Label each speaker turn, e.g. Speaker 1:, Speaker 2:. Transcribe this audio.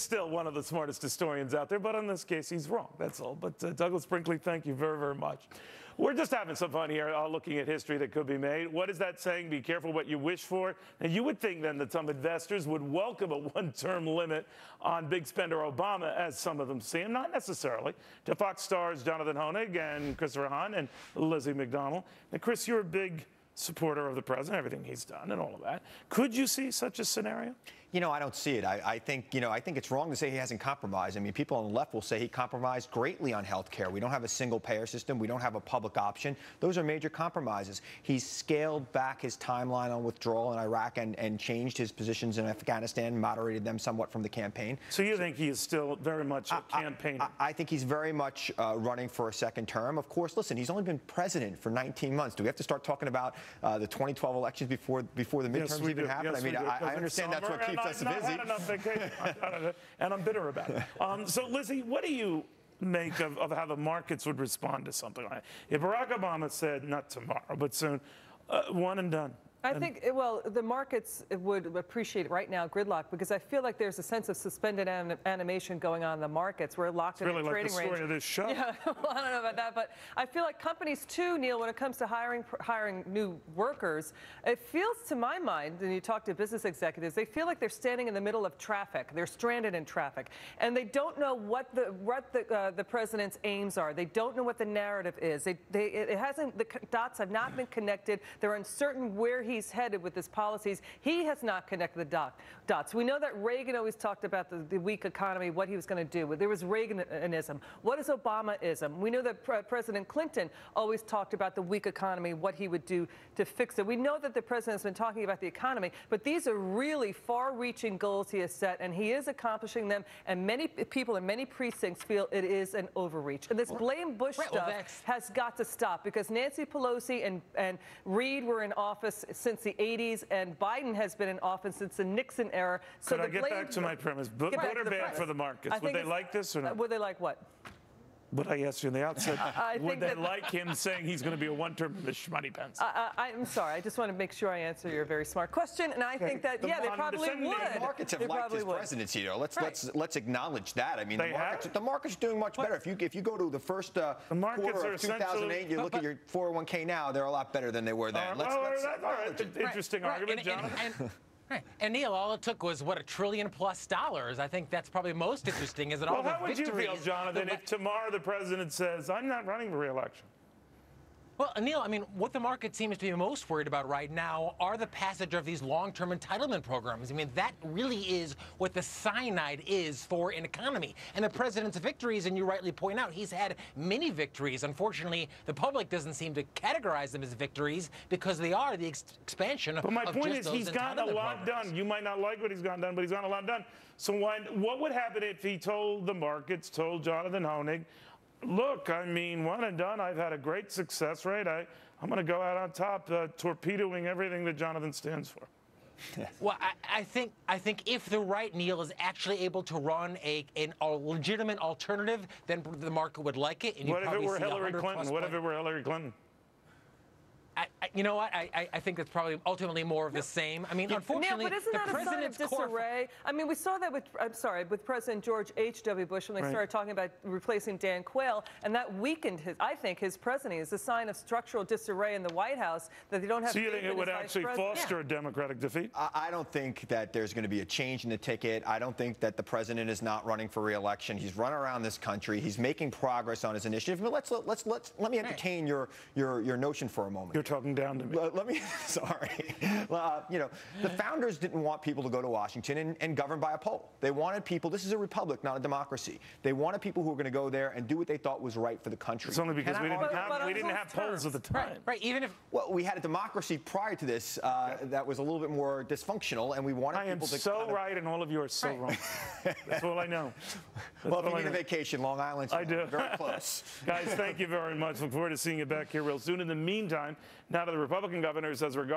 Speaker 1: still one of the smartest historians out there, but in this case, he's wrong. That's all. But Douglas Brinkley, thank you very, very much. We're just having some fun here, looking at history that could be made. What is that saying? Be careful what you wish for. And you would think then that some investors would welcome a one-term limit on big spender Obama, as some of them see him. Not necessarily. To Fox stars Jonathan Hoenig and Christopher Hahn and Lizzie McDonald. And Chris, you're a big supporter of the president, everything he's done and all of that. Could you see such a scenario?
Speaker 2: You know, I don't see it. I think it's wrong to say he hasn't compromised. I mean, people on the left will say he compromised greatly on health care. We don't have a single payer system. We don't have a public option. Those are major compromises. He's scaled back his timeline on withdrawal in Iraq and changed his positions in Afghanistan, moderated them somewhat from the campaign.
Speaker 1: So you think he is still very much a campaigner?
Speaker 2: I think he's very much running for a second term. Of course, listen, he's only been president for 19 months. Do we have to start talking about the 2012 elections before the midterms even happen?
Speaker 1: Yes,
Speaker 2: I mean, I understand that's what keeps us busy.
Speaker 1: I've had enough vacation, and I'm bitter about it. So, Lizzie, what do you make of how the markets would respond to something like that? If Barack Obama said, not tomorrow, but soon, one and done.
Speaker 3: I think, well, the markets would appreciate right now gridlock, because I feel like there's a sense of suspended animation going on in the markets. We're locked in a trading range. It's really like the story of this show. Yeah, well, I don't know about that, but I feel like companies too, Neil, when it comes to hiring new workers, it feels to my mind, and you talk to business executives, they feel like they're standing in the middle of traffic. They're stranded in traffic, and they don't know what the president's aims are. They don't know what the narrative is. The dots have not been connected. They're uncertain where he's headed with his policies. He has not connected the dots. We know that Reagan always talked about the weak economy, what he was going to do. There was Reaganism. What is Obamaism? We know that President Clinton always talked about the weak economy, what he would do to fix it. We know that the president's been talking about the economy, but these are really far-reaching goals he has set, and he is accomplishing them, and many people in many precincts feel it is an overreach. And this blame Bush stuff has got to stop, because Nancy Pelosi and Reid were in office since the 80s, and Biden has been in office since the Nixon era. So
Speaker 1: could I get back to my premise? Good or bad for the markets? Would they like this or not?
Speaker 3: Would they like what?
Speaker 1: What I asked you in the outset, would they like him saying he's going to be a one-term money pence?
Speaker 3: I'm sorry. I just want to make sure I answer your very smart question, and I think that, yeah, they probably would.
Speaker 2: The markets have liked his presidency, you know. Let's acknowledge that. I mean, the markets are doing much better. If you go to the first quarter of 2008, you look at your 401k now, they're a lot better than they were then.
Speaker 1: Interesting argument, Jonathan.
Speaker 4: Right. And Neil, all it took was, what, $1 trillion+ I think that's probably most interesting. Is it all
Speaker 1: the victories? How would you feel, Jonathan, if tomorrow the president says, I'm not running for re-election?
Speaker 4: Well, Neil, I mean, what the market seems to be most worried about right now are the passage of these long-term entitlement programs. I mean, that really is what the cyanide is for an economy. And the president's victories, and you rightly point out, he's had many victories. Unfortunately, the public doesn't seem to categorize them as victories, because they are the expansion of just those entitlement programs.
Speaker 1: But my point is, he's gotten a lot done. You might not like what he's gotten done, but he's gotten a lot done. So what would happen if he told the markets, told Jonathan Hoenig, look, I mean, one and done, I've had a great success rate. I'm going to go out on top, torpedoing everything that Jonathan stands for.
Speaker 4: Well, I think if the right, Neil, is actually able to run a legitimate alternative, then the market would like it. And
Speaker 1: what if it were Hillary Clinton? What if it were Hillary Clinton?
Speaker 4: You know what? I think that's probably ultimately more of the same. I mean, unfortunately,
Speaker 3: Neil, but isn't that a sign of disarray? I mean, we saw that with President George H.W. Bush when they started talking about replacing Dan Quayle, and that weakened his presidency. It's a sign of structural disarray in the White House that they don't have.
Speaker 1: So you think it would actually foster a Democratic defeat?
Speaker 2: I don't think that there's going to be a change in the ticket. I don't think that the president is not running for re-election. He's run around this country. He's making progress on his initiative. But let me entertain your notion for a moment.
Speaker 1: You're talking down to me.
Speaker 2: Let me, sorry. You know, the founders didn't want people to go to Washington and govern by a poll. They wanted people, this is a republic, not a democracy. They wanted people who were going to go there and do what they thought was right for the country.
Speaker 1: It's only because we didn't have polls at the time.
Speaker 4: Right. Even if,
Speaker 2: well, we had a democracy prior to this that was a little bit more dysfunctional, and we wanted people to.
Speaker 1: I am so right, and all of you are so wrong. That's all I know.
Speaker 2: Well, if you need a vacation, Long Island's very close.
Speaker 1: Guys, thank you very much. Look forward to seeing you back here real soon. In the meantime, now to the Republican governor says, regardless